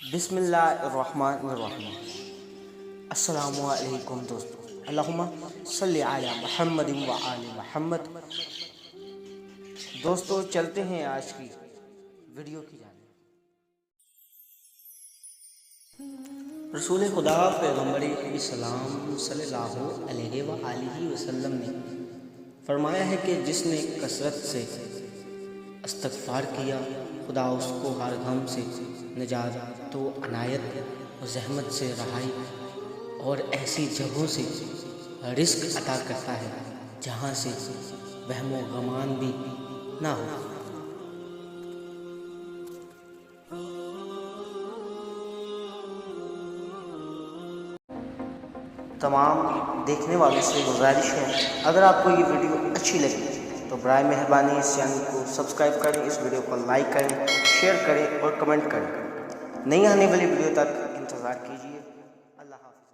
बिस्मिल्लाहिर्रहमानिर्रहीम। अस्सलामुअलैकुम दोस्तों, अल्लाहुम्मा सल्ली अला मुहम्मद व आले मुहम्मद। दोस्तों चलते हैं आज की वीडियो की जानिब। रसूल खुदा पैगम्बर इस्लाम सल्लल्लाहु अलैहि व आलिहि वसल्लम ने फरमाया है कि जिसने कसरत से इस्तग़फ़ार किया, खुदा उसको हर गम से निजात तो अनायत और ज़हमत से रहाई और ऐसी जगहों से रिज़्क़ अता करता है जहाँ से वहमो गमान भी ना हो। तमाम देखने वालों से गुजारिश है, अगर आपको ये वीडियो अच्छी लगी तो बराए मेहरबानी इस चैनल को सब्सक्राइब करें, इस वीडियो को लाइक करें, शेयर करें और कमेंट करें। नई आने वाली वीडियो तक इंतज़ार कीजिए। अल्लाह हाफ़िज़।